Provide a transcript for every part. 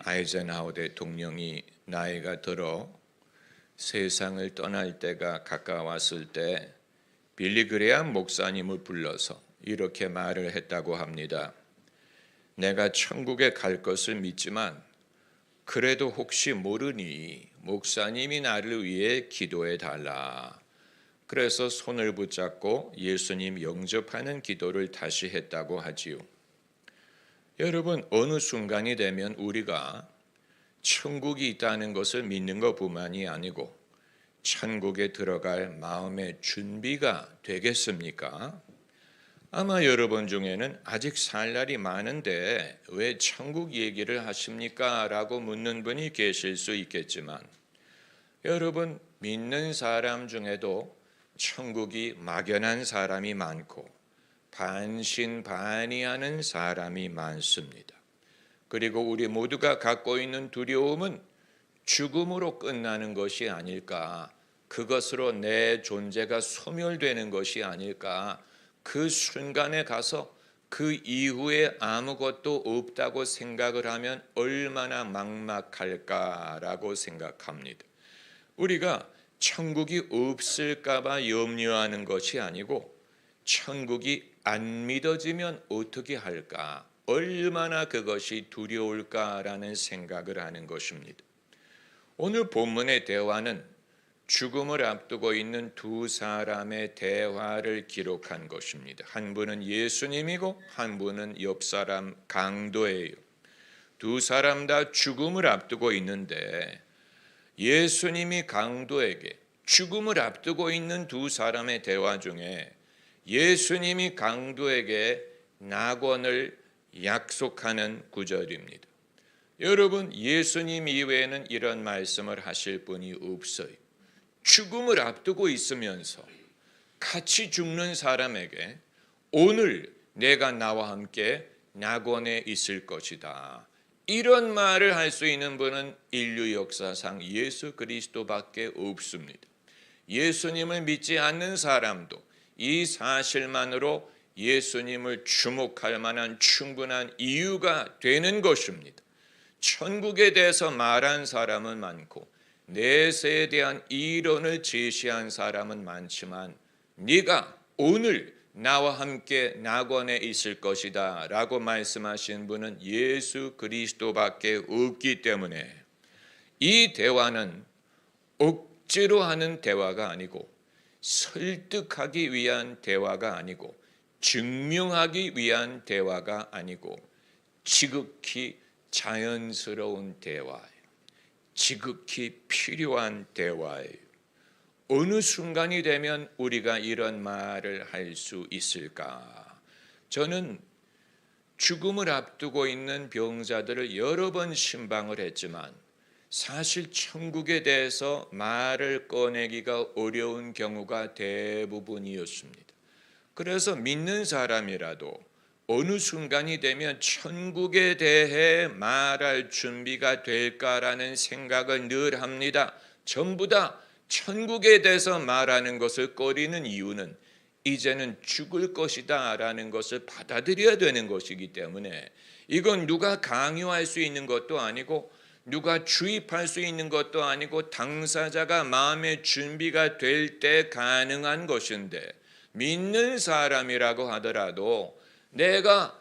아이젠하워 대통령이 나이가 들어 세상을 떠날 때가 가까웠을 때 빌리 그레함 목사님을 불러서 이렇게 말을 했다고 합니다. 내가 천국에 갈 것을 믿지만 그래도 혹시 모르니 목사님이 나를 위해 기도해 달라. 그래서 손을 붙잡고 예수님 영접하는 기도를 다시 했다고 하지요. 여러분, 어느 순간이 되면 우리가 천국이 있다는 것을 믿는 것뿐만이 아니고 천국에 들어갈 마음의 준비가 되겠습니까? 아마 여러분 중에는 아직 살 날이 많은데 왜 천국 얘기를 하십니까? 라고 묻는 분이 계실 수 있겠지만 여러분, 믿는 사람 중에도 천국이 막연한 사람이 많고 반신반의하는 사람이 많습니다. 그리고 우리 모두가 갖고 있는 두려움은 죽음으로 끝나는 것이 아닐까, 그것으로 내 존재가 소멸되는 것이 아닐까, 그 순간에 가서 그 이후에 아무것도 없다고 생각을 하면 얼마나 막막할까라고 생각합니다. 우리가 천국이 없을까 봐 염려하는 것이 아니고 천국이 안 믿어지면 어떻게 할까, 얼마나 그것이 두려울까라는 생각을 하는 것입니다. 오늘 본문의 대화는 죽음을 앞두고 있는 두 사람의 대화를 기록한 것입니다. 한 분은 예수님이고 한 분은 옆 사람 강도예요. 두 사람 다 죽음을 앞두고 있는데 예수님이 강도에게 죽음을 앞두고 있는 두 사람의 대화 중에 예수님이 강도에게 낙원을 약속하는 구절입니다. 여러분, 예수님 이외에는 이런 말씀을 하실 분이 없어요. 죽음을 앞두고 있으면서 같이 죽는 사람에게 오늘 내가 나와 함께 낙원에 있을 것이다, 이런 말을 할 수 있는 분은 인류 역사상 예수 그리스도밖에 없습니다. 예수님을 믿지 않는 사람도 이 사실만으로 예수님을 주목할 만한 충분한 이유가 되는 것입니다. 천국에 대해서 말한 사람은 많고 내세에 대한 이론을 제시한 사람은 많지만 네가 오늘 나와 함께 낙원에 있을 것이다 라고 말씀하신 분은 예수 그리스도밖에 없기 때문에 이 대화는 억지로 하는 대화가 아니고 설득하기 위한 대화가 아니고 증명하기 위한 대화가 아니고 지극히 자연스러운 대화예요. 지극히 필요한 대화예요. 어느 순간이 되면 우리가 이런 말을 할 수 있을까? 저는 죽음을 앞두고 있는 병자들을 여러 번 신방을 했지만 사실 천국에 대해서 말을 꺼내기가 어려운 경우가 대부분이었습니다. 그래서 믿는 사람이라도 어느 순간이 되면 천국에 대해 말할 준비가 될까라는 생각을 늘 합니다. 전부 다 천국에 대해서 말하는 것을 꺼리는 이유는 이제는 죽을 것이다 라는 것을 받아들여야 되는 것이기 때문에 이건 누가 강요할 수 있는 것도 아니고 누가 주입할 수 있는 것도 아니고 당사자가 마음의 준비가 될 때 가능한 것인데, 믿는 사람이라고 하더라도 내가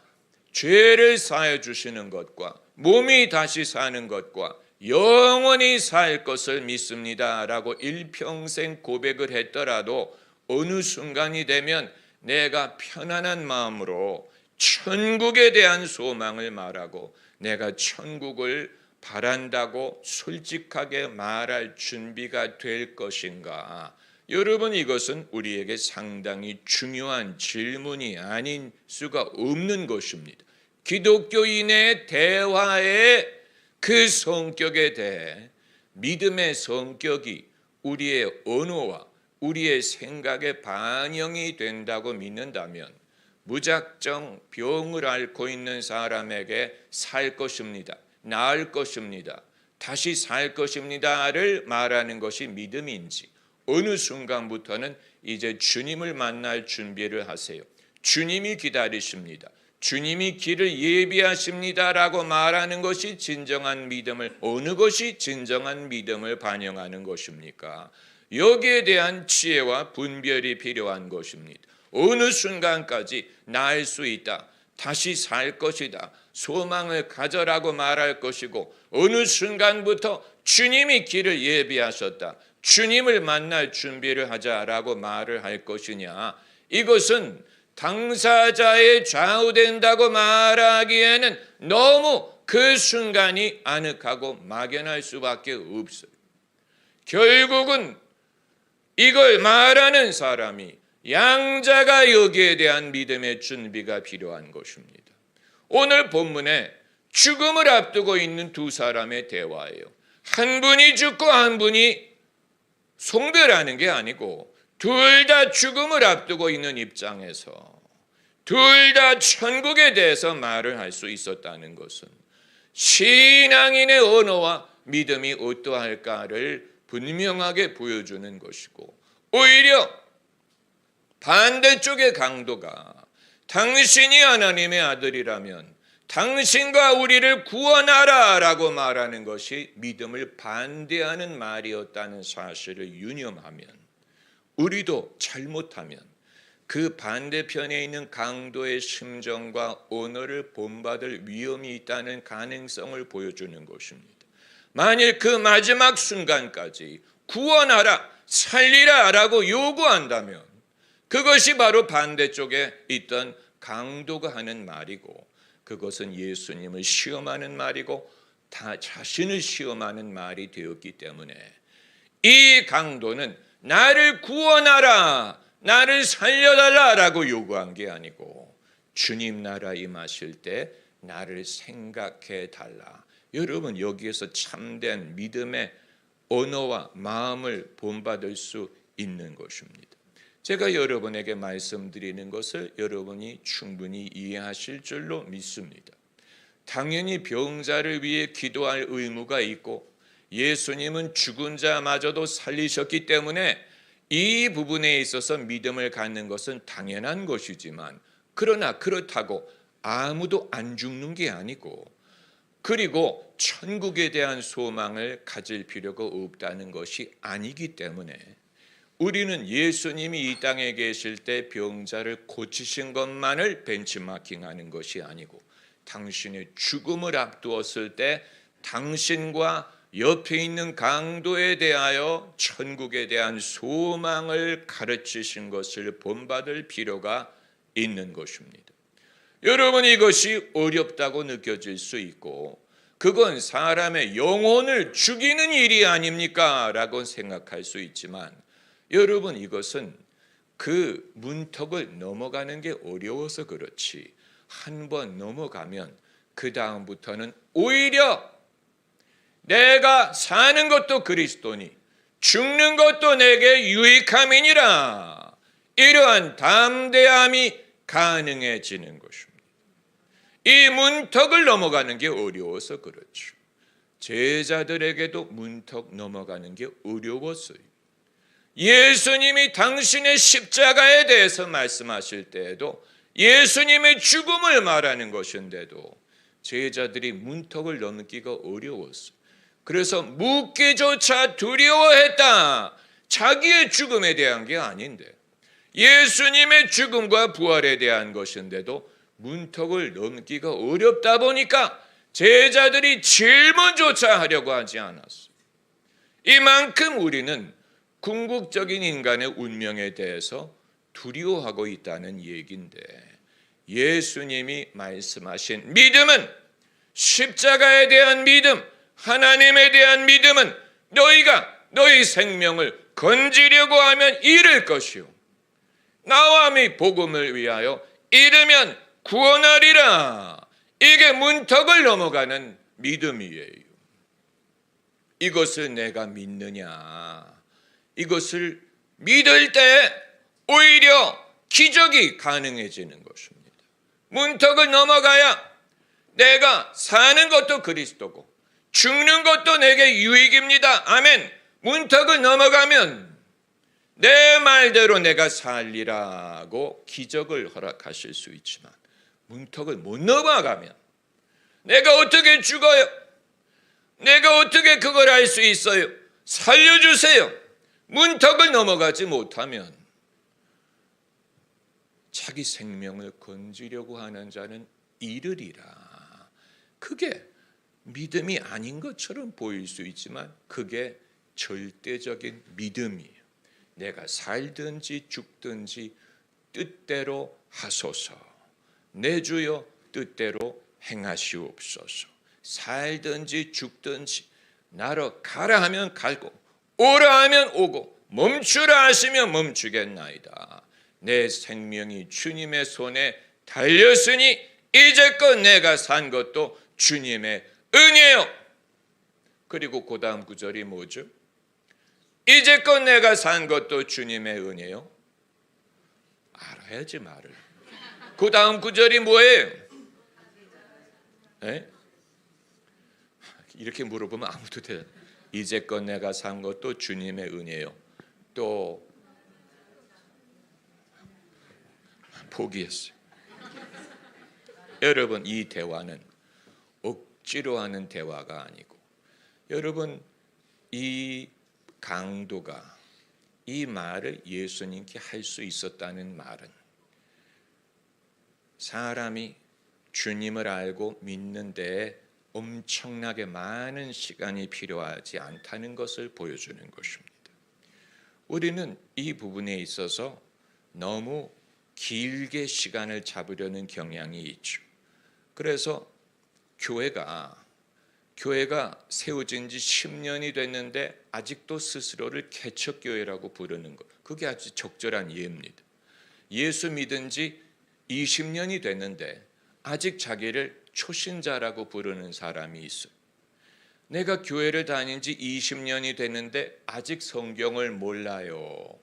죄를 사해 주시는 것과 몸이 다시 사는 것과 영원히 살 것을 믿습니다 라고 일평생 고백을 했더라도 어느 순간이 되면 내가 편안한 마음으로 천국에 대한 소망을 말하고 내가 천국을 바란다고 솔직하게 말할 준비가 될 것인가? 여러분, 이것은 우리에게 상당히 중요한 질문이 아닌 수가 없는 것입니다. 기독교인의 대화의 그 성격에 대해 믿음의 성격이 우리의 언어와 우리의 생각에 반영이 된다고 믿는다면 무작정 병을 앓고 있는 사람에게 살 것입니다, 나을 것입니다, 다시 살 것입니다를 말하는 것이 믿음인지, 어느 순간부터는 이제 주님을 만날 준비를 하세요, 주님이 기다리십니다, 주님이 길을 예비하십니다라고 말하는 것이 진정한 믿음을, 어느 것이 진정한 믿음을 반영하는 것입니까? 여기에 대한 지혜와 분별이 필요한 것입니다. 어느 순간까지 나을 수 있다, 다시 살 것이다, 소망을 가져라고 말할 것이고, 어느 순간부터 주님이 길을 예비하셨다, 주님을 만날 준비를 하자라고 말을 할 것이냐, 이것은 당사자에 좌우된다고 말하기에는 너무 그 순간이 아늑하고 막연할 수밖에 없어요. 결국은 이걸 말하는 사람이, 양자가 여기에 대한 믿음의 준비가 필요한 것입니다. 오늘 본문에 죽음을 앞두고 있는 두 사람의 대화예요. 한 분이 죽고 한 분이 송별하는 게 아니고, 둘 다 죽음을 앞두고 있는 입장에서 둘 다 천국에 대해서 말을 할 수 있었다는 것은 신앙인의 언어와 믿음이 어떠할까를 분명하게 보여주는 것이고, 오히려 반대쪽의 강도가 당신이 하나님의 아들이라면 당신과 우리를 구원하라 라고 말하는 것이 믿음을 반대하는 말이었다는 사실을 유념하면, 우리도 잘못하면 그 반대편에 있는 강도의 심정과 언어를 본받을 위험이 있다는 가능성을 보여주는 것입니다. 만일 그 마지막 순간까지 구원하라, 살리라 라고 요구한다면 그것이 바로 반대쪽에 있던 강도가 하는 말이고, 그것은 예수님을 시험하는 말이고 다 자신을 시험하는 말이 되었기 때문에, 이 강도는 나를 구원하라, 나를 살려달라라고 요구한 게 아니고, 주님 나라 임하실 때 나를 생각해 달라. 여러분, 여기에서 참된 믿음의 언어와 마음을 본받을 수 있는 것입니다. 제가 여러분에게 말씀드리는 것을 여러분이 충분히 이해하실 줄로 믿습니다. 당연히 병자를 위해 기도할 의무가 있고, 예수님은 죽은 자마저도 살리셨기 때문에 이 부분에 있어서 믿음을 갖는 것은 당연한 것이지만, 그러나 그렇다고 아무도 안 죽는 게 아니고, 그리고 천국에 대한 소망을 가질 필요가 없다는 것이 아니기 때문에, 우리는 예수님이 이 땅에 계실 때 병자를 고치신 것만을 벤치마킹하는 것이 아니고, 당신의 죽음을 앞두었을 때 당신과 옆에 있는 강도에 대하여 천국에 대한 소망을 가르치신 것을 본받을 필요가 있는 것입니다. 여러분, 이것이 어렵다고 느껴질 수 있고, 그건 사람의 영혼을 죽이는 일이 아닙니까? 라고 생각할 수 있지만, 여러분, 이것은 그 문턱을 넘어가는 게 어려워서 그렇지, 한번 넘어가면 그 다음부터는 오히려 내가 사는 것도 그리스도니 죽는 것도 내게 유익함이니라, 이러한 담대함이 가능해지는 것입니다. 이 문턱을 넘어가는 게 어려워서 그렇죠. 제자들에게도 문턱 넘어가는 게 어려웠어요. 예수님이 당신의 십자가에 대해서 말씀하실 때에도 예수님의 죽음을 말하는 것인데도 제자들이 문턱을 넘기가 어려웠어요. 그래서 묻기조차 두려워했다. 자기의 죽음에 대한 게 아닌데, 예수님의 죽음과 부활에 대한 것인데도 문턱을 넘기가 어렵다 보니까 제자들이 질문조차 하려고 하지 않았어요. 이만큼 우리는 궁극적인 인간의 운명에 대해서 두려워하고 있다는 얘기인데, 예수님이 말씀하신 믿음은, 십자가에 대한 믿음, 하나님에 대한 믿음은 너희가 너희 생명을 건지려고 하면 잃을 것이요, 나와 미 복음을 위하여 잃으면 구원하리라. 이게 문턱을 넘어가는 믿음이에요. 이것을 내가 믿느냐, 이것을 믿을 때 오히려 기적이 가능해지는 것입니다. 문턱을 넘어가야 내가 사는 것도 그리스도고 죽는 것도 내게 유익입니다. 아멘. 문턱을 넘어가면 내 말대로 내가 살리라고 기적을 허락하실 수 있지만, 문턱을 못 넘어가면 내가 어떻게 죽어요? 내가 어떻게 그걸 알 수 있어요? 살려주세요. 문턱을 넘어가지 못하면 자기 생명을 건지려고 하는 자는 이르리라. 그게 믿음이 아닌 것처럼 보일 수 있지만 그게 절대적인 믿음이에요. 내가 살든지 죽든지 뜻대로 하소서. 내 주여 뜻대로 행하시옵소서. 살든지 죽든지 나로 가라 하면 가고 오라 하면 오고 멈추라 하시면 멈추겠나이다. 내 생명이 주님의 손에 달렸으니 이제껏 내가 산 것도 주님의 은혜요. 그리고 그 다음 구절이 뭐죠? 이제껏 내가 산 것도 주님의 은혜요. 알아야지 말을. 그 다음 구절이 뭐예요? 네? 이렇게 물어보면 아무도 대답. 이제껏 내가 산 것도 주님의 은혜요. 또 포기했어요. 여러분, 이 대화는 억지로 하는 대화가 아니고, 여러분, 이 강도가 이 말을 예수님께 할 수 있었다는 말은 사람이 주님을 알고 믿는 데에 엄청나게 많은 시간이 필요하지 않다는 것을 보여주는 것입니다. 우리는 이 부분에 있어서 너무 길게 시간을 잡으려는 경향이 있죠. 그래서 교회가 세워진 지 10년이 됐는데 아직도 스스로를 개척교회라고 부르는 것, 그게 아주 적절한 예입니다. 예수 믿은 지 20년이 됐는데 아직 자기를 초신자라고 부르는 사람이 있어요. 내가 교회를 다닌 지 20년이 됐는데 아직 성경을 몰라요.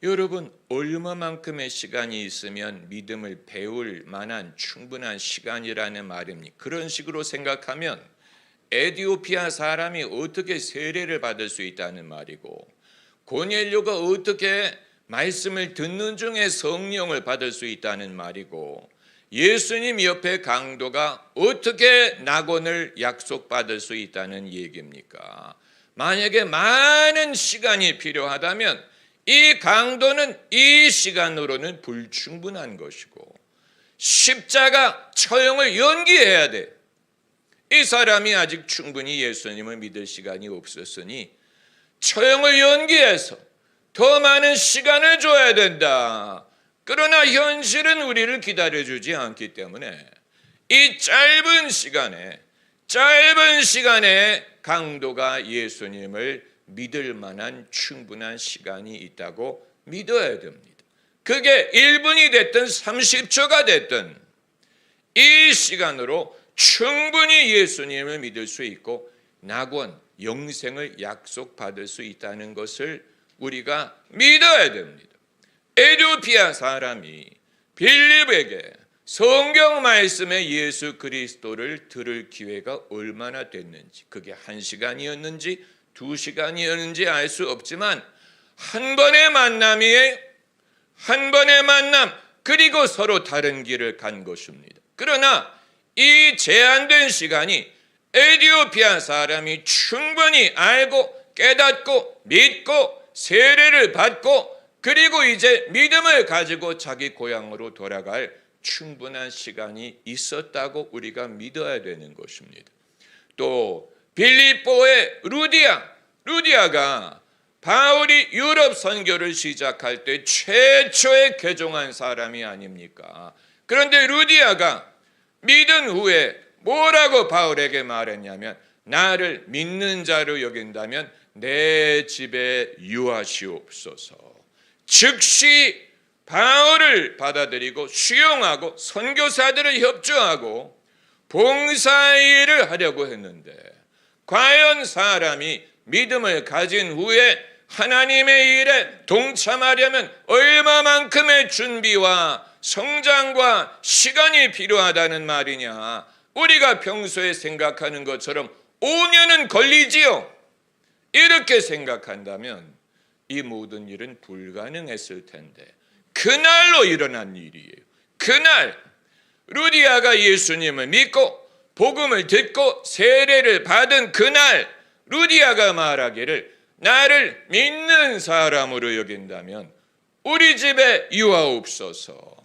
여러분, 얼마만큼의 시간이 있으면 믿음을 배울 만한 충분한 시간이라는 말입니까? 그런 식으로 생각하면 에티오피아 사람이 어떻게 세례를 받을 수 있다는 말이고, 고넬료가 어떻게 말씀을 듣는 중에 성령을 받을 수 있다는 말이고, 예수님 옆에 강도가 어떻게 낙원을 약속받을 수 있다는 얘기입니까? 만약에 많은 시간이 필요하다면 이 강도는 이 시간으로는 불충분한 것이고, 십자가 처형을 연기해야 돼. 이 사람이 아직 충분히 예수님을 믿을 시간이 없었으니 처형을 연기해서 더 많은 시간을 줘야 된다. 그러나 현실은 우리를 기다려주지 않기 때문에 이 짧은 시간에 강도가 예수님을 믿을 만한 충분한 시간이 있다고 믿어야 됩니다. 그게 1분이 됐든 30초가 됐든 이 시간으로 충분히 예수님을 믿을 수 있고 낙원, 영생을 약속받을 수 있다는 것을 우리가 믿어야 됩니다. 에티오피아 사람이 빌립에게 성경 말씀의 예수 그리스도를 들을 기회가 얼마나 됐는지, 그게 1시간이었는지 2시간이었는지 알 수 없지만 한 번의 만남, 그리고 서로 다른 길을 간 것입니다. 그러나 이 제한된 시간이 에티오피아 사람이 충분히 알고 깨닫고 믿고 세례를 받고 그리고 이제 믿음을 가지고 자기 고향으로 돌아갈 충분한 시간이 있었다고 우리가 믿어야 되는 것입니다. 또 빌립보의 루디아가 바울이 유럽 선교를 시작할 때 최초의 개종한 사람이 아닙니까? 그런데 루디아가 믿은 후에 뭐라고 바울에게 말했냐면, 나를 믿는 자로 여긴다면 내 집에 유하시옵소서. 즉시 바울을 받아들이고 수용하고 선교사들을 협조하고 봉사일을 하려고 했는데, 과연 사람이 믿음을 가진 후에 하나님의 일에 동참하려면 얼마만큼의 준비와 성장과 시간이 필요하다는 말이냐? 우리가 평소에 생각하는 것처럼 5년은 걸리지요. 이렇게 생각한다면 이 모든 일은 불가능했을 텐데, 그날로 일어난 일이에요. 그날 루디아가 예수님을 믿고 복음을 듣고 세례를 받은 그날 루디아가 말하기를 나를 믿는 사람으로 여긴다면 우리 집에 유하옵소서.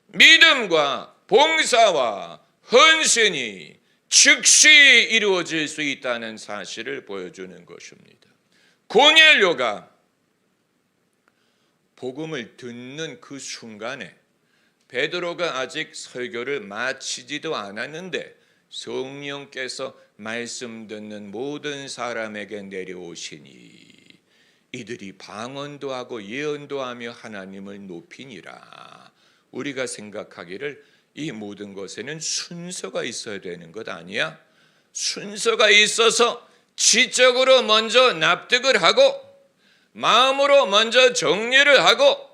믿음과 봉사와 헌신이 즉시 이루어질 수 있다는 사실을 보여주는 것입니다. 고넬료가 복음을 듣는 그 순간에 베드로가 아직 설교를 마치지도 않았는데 성령께서 말씀 듣는 모든 사람에게 내려오시니 이들이 방언도 하고 예언도 하며 하나님을 높이니라. 우리가 생각하기를 이 모든 것에는 순서가 있어야 되는 것 아니야? 순서가 있어서 지적으로 먼저 납득을 하고 마음으로 먼저 정리를 하고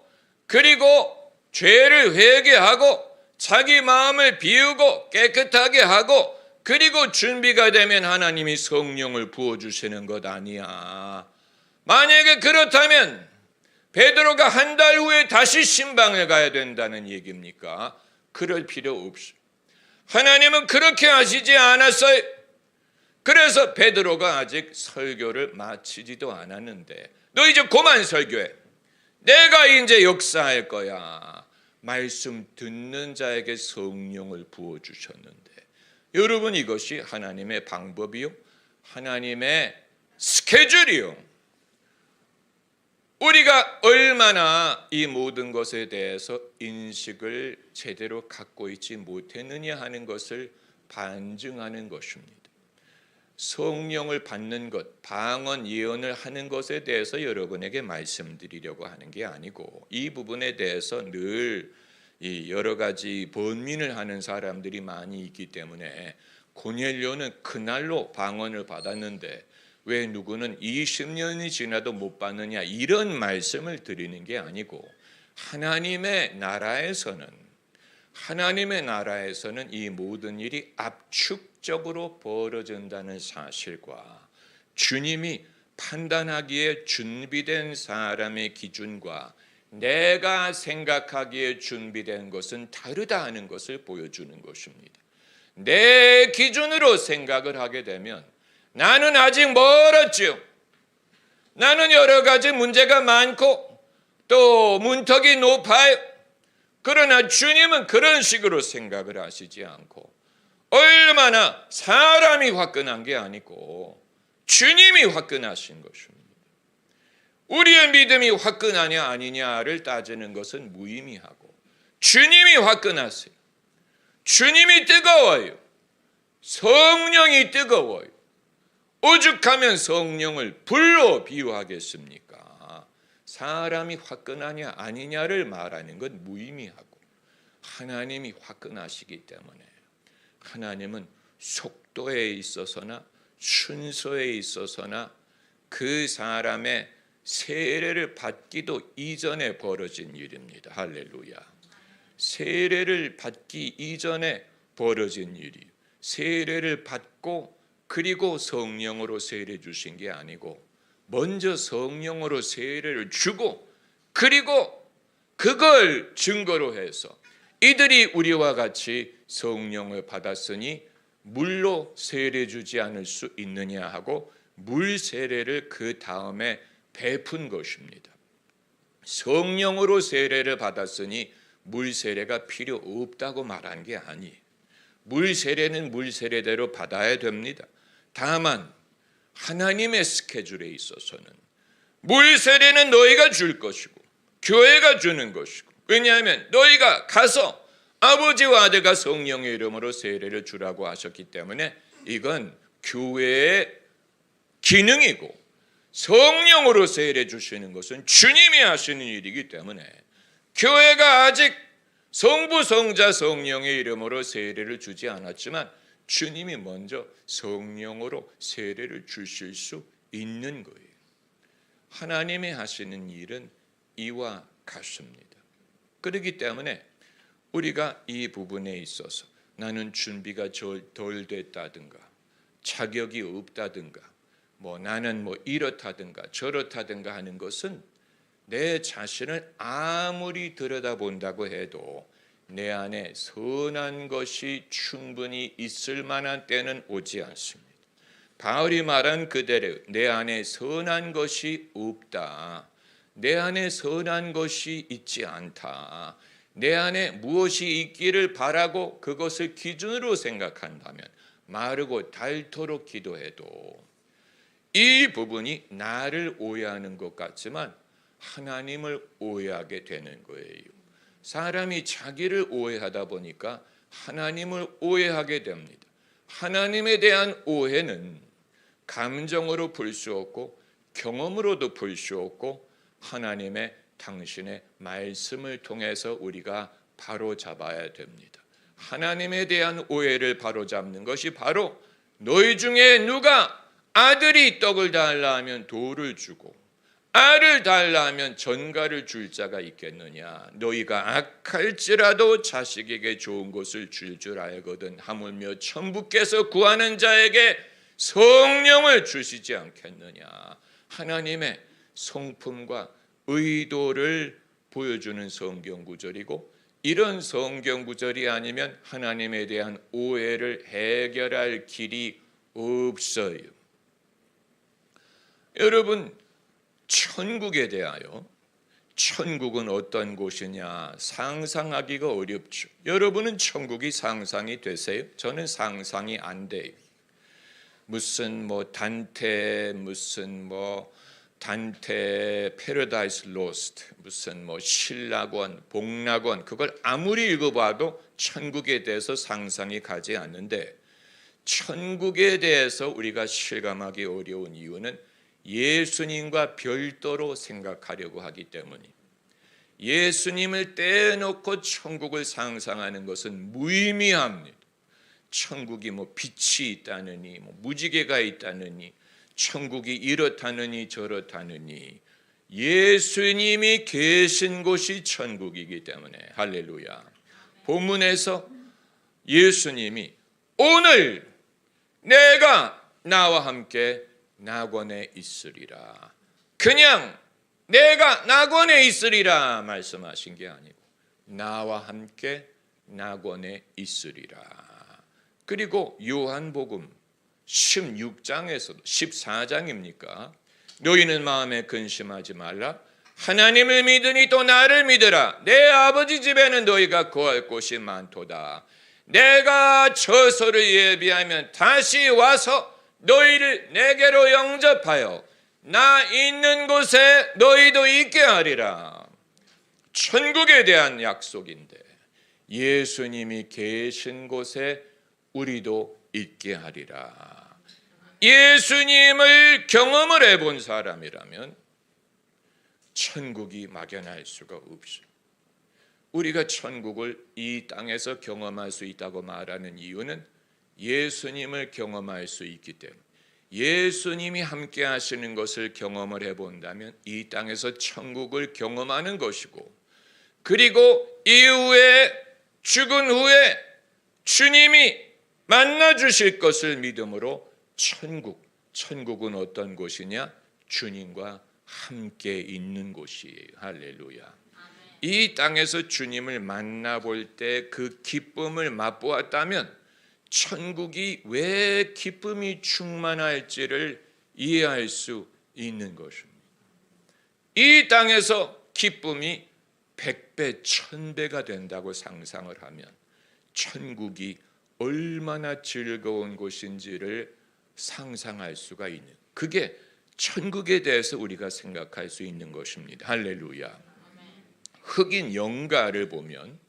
그리고 죄를 회개하고 자기 마음을 비우고 깨끗하게 하고 그리고 준비가 되면 하나님이 성령을 부어주시는 것 아니야. 만약에 그렇다면 베드로가 한 달 후에 다시 신방을 가야 된다는 얘기입니까? 그럴 필요 없어. 하나님은 그렇게 하시지 않았어요. 그래서 베드로가 아직 설교를 마치지도 않았는데 너 이제 그만 설교해. 내가 이제 역사할 거야. 말씀 듣는 자에게 성령을 부어주셨는데 여러분 이것이 하나님의 방법이요. 하나님의 스케줄이요. 우리가 얼마나 이 모든 것에 대해서 인식을 제대로 갖고 있지 못했느냐 하는 것을 반증하는 것입니다. 성령을 받는 것, 방언 예언을 하는 것에 대해서 여러분에게 말씀드리려고 하는 게 아니고 이 부분에 대해서 늘 이 여러 가지 번민을 하는 사람들이 많이 있기 때문에 고넬료는 그날로 방언을 받았는데 왜 누구는 20년이 지나도 못 받느냐 이런 말씀을 드리는 게 아니고 하나님의 나라에서는 이 모든 일이 압축적으로 벌어진다는 사실과 주님이 판단하기에 준비된 사람의 기준과 내가 생각하기에 준비된 것은 다르다 하는 것을 보여주는 것입니다. 내 기준으로 생각을 하게 되면 나는 아직 멀었죠. 나는 여러 가지 문제가 많고 또 문턱이 높아요. 그러나 주님은 그런 식으로 생각을 하시지 않고 얼마나 사람이 화끈한 게 아니고 주님이 화끈하신 것입니다. 우리의 믿음이 화끈하냐 아니냐를 따지는 것은 무의미하고 주님이 화끈하세요. 주님이 뜨거워요. 성령이 뜨거워요. 오죽하면 성령을 불로 비유하겠습니까? 사람이 화끈하냐 아니냐를 말하는 건 무의미하고 하나님이 화끈하시기 때문에 하나님은 속도에 있어서나 순서에 있어서나 그 사람의 세례를 받기도 이전에 벌어진 일입니다. 할렐루야. 세례를 받기 이전에 벌어진 일이에요. 세례를 받고 그리고 성령으로 세례 주신 게 아니고 먼저 성령으로 세례를 주고 그리고 그걸 증거로 해서 이들이 우리와 같이 성령을 받았으니 물로 세례 주지 않을 수 있느냐 하고 물 세례를 그 다음에 베푼 것입니다. 성령으로 세례를 받았으니 물 세례가 필요 없다고 말한 게 아니에요. 물 세례는 물 세례대로 받아야 됩니다. 다만 하나님의 스케줄에 있어서는 물 세례는 너희가 줄 것이고 교회가 주는 것이고 왜냐하면 너희가 가서 아버지와 아들과 성령의 이름으로 세례를 주라고 하셨기 때문에 이건 교회의 기능이고 성령으로 세례 주시는 것은 주님이 하시는 일이기 때문에 교회가 아직 성부, 성자, 성령의 이름으로 세례를 주지 않았지만 주님이 먼저 성령으로 세례를 주실 수 있는 거예요. 하나님이 하시는 일은 이와 같습니다. 그렇기 때문에 우리가 이 부분에 있어서 나는 준비가 덜 됐다든가 자격이 없다든가 나는 이렇다든가 저렇다든가 하는 것은 내 자신을 아무리 들여다본다고 해도 내 안에 선한 것이 충분히 있을 만한 때는 오지 않습니다. 바울이 말한 그대로 내 안에 선한 것이 없다. 내 안에 선한 것이 있지 않다. 내 안에 무엇이 있기를 바라고 그것을 기준으로 생각한다면 마르고 닳도록 기도해도 이 부분이 나를 오해하는 것 같지만 하나님을 오해하게 되는 거예요. 사람이 자기를 오해하다 보니까 하나님을 오해하게 됩니다. 하나님에 대한 오해는 감정으로 풀 수 없고 경험으로도 풀 수 없고 하나님의 당신의 말씀을 통해서 우리가 바로잡아야 됩니다. 하나님에 대한 오해를 바로잡는 것이 바로 너희 중에 누가 아들이 떡을 달라 하면 돌을 주고 알을 달라 하면 전갈을 줄 자가 있겠느냐. 너희가 악할지라도 자식에게 좋은 것을 줄 알거든 하물며 천부께서 구하는 자에게 성령을 주시지 않겠느냐. 하나님의 성품과 의도를 보여주는 성경 구절이고 이런 성경 구절이 아니면 하나님에 대한 오해를 해결할 길이 없어요. 여러분, 천국에 대하여 천국은 어떤 곳이냐 상상하기가 어렵죠. 여러분은 천국이 상상이 되세요? 저는 상상이 안 돼요. 무슨 단테 패러다이스 로스트 무슨 신락원 복락원 그걸 아무리 읽어봐도 천국에 대해서 상상이 가지 않는데 천국에 대해서 우리가 실감하기 어려운 이유는 예수님과 별도로 생각하려고 하기 때문입니다. 예수님을 떼놓고 천국을 상상하는 것은 무의미합니다. 천국이 빛이 있다느니 무지개가 있다느니 천국이 이렇다느니 저렇다느니 예수님이 계신 곳이 천국이기 때문에 할렐루야. 본문에서 예수님이 오늘 내가 나와 함께 낙원에 있으리라. 그냥 내가 낙원에 있으리라 말씀하신 게 아니고 나와 함께 낙원에 있으리라. 그리고 요한복음 16장에서도 14장입니까? 너희는 마음에 근심하지 말라. 하나님을 믿으니 또 나를 믿으라. 내 아버지 집에는 너희가 거할 곳이 많도다. 내가 처소를 예비하면 다시 와서 너희를 내게로 영접하여 나 있는 곳에 너희도 있게 하리라. 천국에 대한 약속인데 예수님이 계신 곳에 우리도 있게 하리라. 예수님을 경험을 해본 사람이라면 천국이 막연할 수가 없어요. 우리가 천국을 이 땅에서 경험할 수 있다고 말하는 이유는 예수님을 경험할 수 있기 때문에 예수님이 함께 하시는 것을 경험을 해본다면 이 땅에서 천국을 경험하는 것이고 그리고 이후에 죽은 후에 주님이 만나 주실 것을 믿음으로 천국은 어떤 곳이냐? 주님과 함께 있는 곳이에요. 할렐루야. 이 땅에서 주님을 만나볼 때 그 기쁨을 맛보았다면 천국이 왜 기쁨이 충만할지를 이해할 수 있는 것입니다. 이 땅에서 기쁨이 100배, 1000배가 된다고 상상을 하면 천국이 얼마나 즐거운 곳인지를 상상할 수가 있는, 그게 천국에 대해서 우리가 생각할 수 있는 것입니다. 할렐루야. 흑인 연가를 보면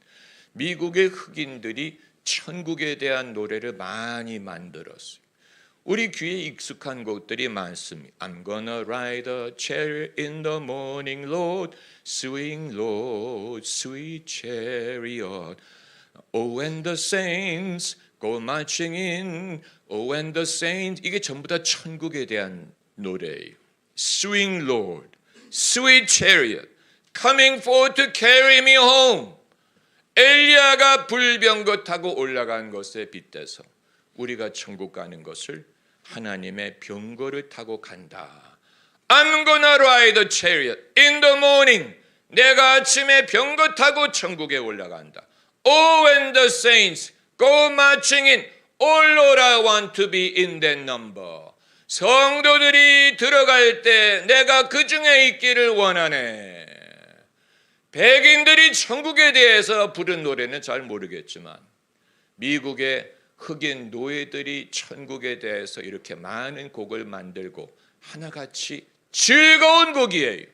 미국의 흑인들이 천국에 대한 노래를 많이 만들었어요. 우리 귀에 익숙한 곡들이 많습니다. I'm gonna ride a chariot in the morning, Lord, swing, Lord, sweet chariot. Oh, and the saints go marching in. Oh, and the saints. 이게 전부 다 천국에 대한 노래예요. Swing, Lord, sweet chariot, coming forth to carry me home. 엘리야가 불병거 타고 올라간 것에 빗대서 우리가 천국 가는 것을 하나님의 병거를 타고 간다. I'm gonna ride a chariot in the morning. 내가 아침에 병거 타고 천국에 올라간다. Oh, when the saints go marching in, oh Lord, I want to be in that number. 성도들이 들어갈 때 내가 그 중에 있기를 원하네. 백인들이 천국에 대해서 부른 노래는 잘 모르겠지만 미국의 흑인 노예들이 천국에 대해서 이렇게 많은 곡을 만들고 하나같이 즐거운 곡이에요.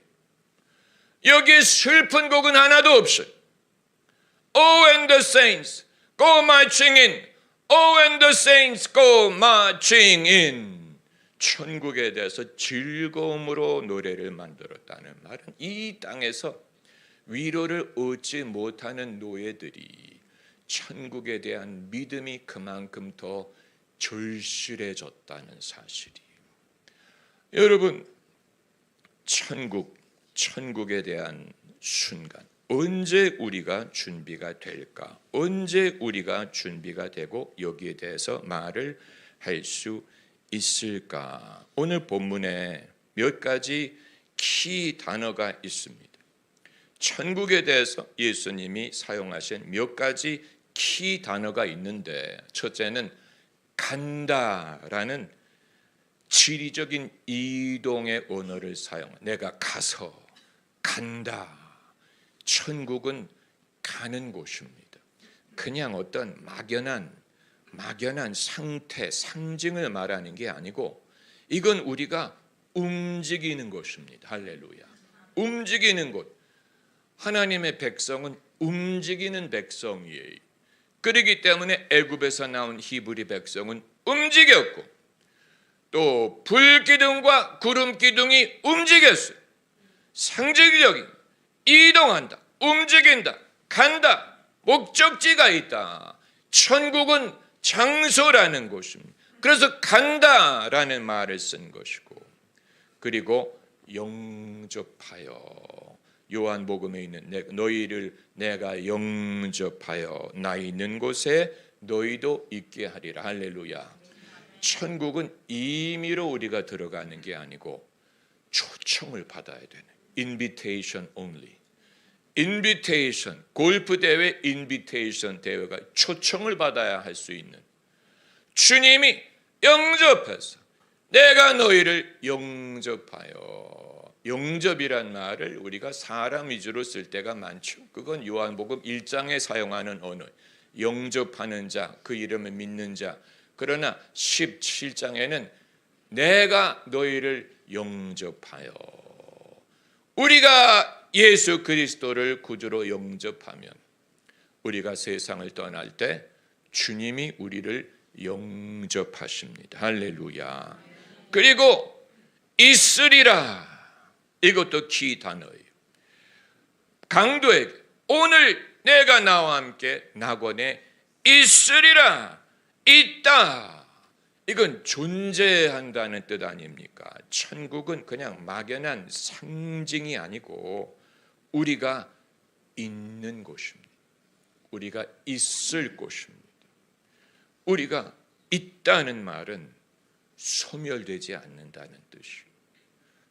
여기에 슬픈 곡은 하나도 없어요. Oh, and the saints go marching in. Oh, and the saints go marching in. 천국에 대해서 즐거움으로 노래를 만들었다는 말은 이 땅에서 위로를 얻지 못하는 노예들이 천국에 대한 믿음이 그만큼 더 절실해졌다는 사실이에요. 여러분, 천국에 대한 순간, 언제 우리가 준비가 될까? 언제 우리가 준비가 되고 여기에 대해서 말을 할 수 있을까? 오늘 본문에 몇 가지 키 단어가 있습니다. 천국에 대해서 예수님이 사용하신 몇 가지 키 단어가 있는데, 첫째는 간다라는 지리적인 이동의 언어를 사용해. 내가 가서, 간다. 천국은 가는 곳입니다. 그냥 어떤 막연한 상태, 상징을 말하는 게 아니고 이건 우리가 움직이는 곳입니다. 할렐루야. 움직이는 곳. 하나님의 백성은 움직이는 백성이에요. 그렇기 때문에 애굽에서 나온 히브리 백성은 움직였고 또 불기둥과 구름기둥이 움직였어요. 상징적인 이동한다, 움직인다, 간다, 목적지가 있다. 천국은 장소라는 곳입니다. 그래서 간다라는 말을 쓴 것이고, 그리고 영접하여, 요한복음에 있는 너희를 내가 영접하여 나 있는 곳에 너희도 있게 하리라. 할렐루야. 천국은 임의로 우리가 들어가는 게 아니고 초청을 받아야 되네. Invitation only. 인비테이션, 골프 대회 인비테이션 대회가 초청을 받아야 할 수 있는, 주님이 영접해서 내가 너희를 영접하여. 영접이란 말을 우리가 사람 위주로 쓸 때가 많죠. 그건 요한복음 1장에 사용하는 언어. 영접하는 자, 그 이름을 믿는 자. 그러나 17장에는 내가 너희를 영접하여. 우리가 예수 그리스도를 구주로 영접하면 우리가 세상을 떠날 때 주님이 우리를 영접하십니다. 할렐루야. 그리고 있으리라. 이것도 키 단어예요. 강도에게 오늘 내가 나와 함께 낙원에 있으리라. 있다. 이건 존재한다는 뜻 아닙니까? 천국은 그냥 막연한 상징이 아니고 우리가 있는 곳입니다. 우리가 있을 곳입니다. 우리가 있다는 말은 소멸되지 않는다는 뜻이에요.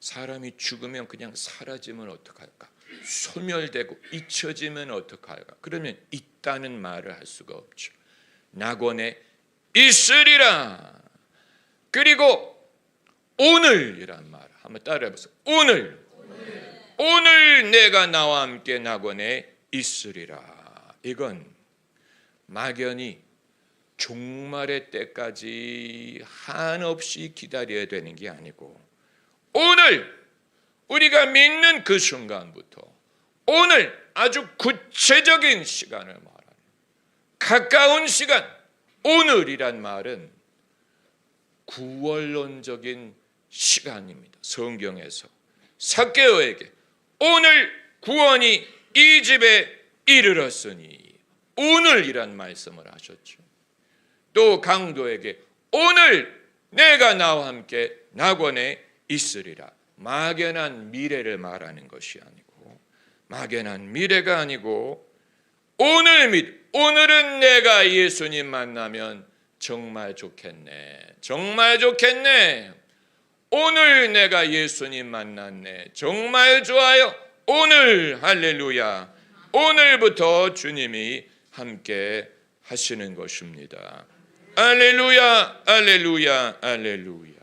사람이 죽으면 그냥 사라지면 어떡할까? 소멸되고 잊혀지면 어떡할까? 그러면 있다는 말을 할 수가 없죠. 낙원에 있으리라. 그리고 오늘이란 말 한번 따라해 보세요. 오늘 내가 나와 함께 낙원에 있으리라. 이건 막연히 종말의 때까지 한없이 기다려야 되는 게 아니고 오늘 우리가 믿는 그 순간부터 오늘 아주 구체적인 시간을 말하는 가까운 시간. 오늘이란 말은 구원론적인 시간입니다. 성경에서 삭개오에게 오늘 구원이 이 집에 이르렀으니 오늘이란 말씀을 하셨죠. 또 강도에게 오늘 내가 나와 함께 낙원에 있으리라. 막연한 미래를 말하는 것이 아니고 막연한 미래가 아니고 오늘은 내가 예수님 만나면 정말 좋겠네. 정말 좋겠네. 오늘 내가 예수님 만났네. 정말 좋아요. 오늘 할렐루야. 오늘부터 주님이 함께 하시는 것입니다. 알렐루야, 알렐루야, 알렐루야.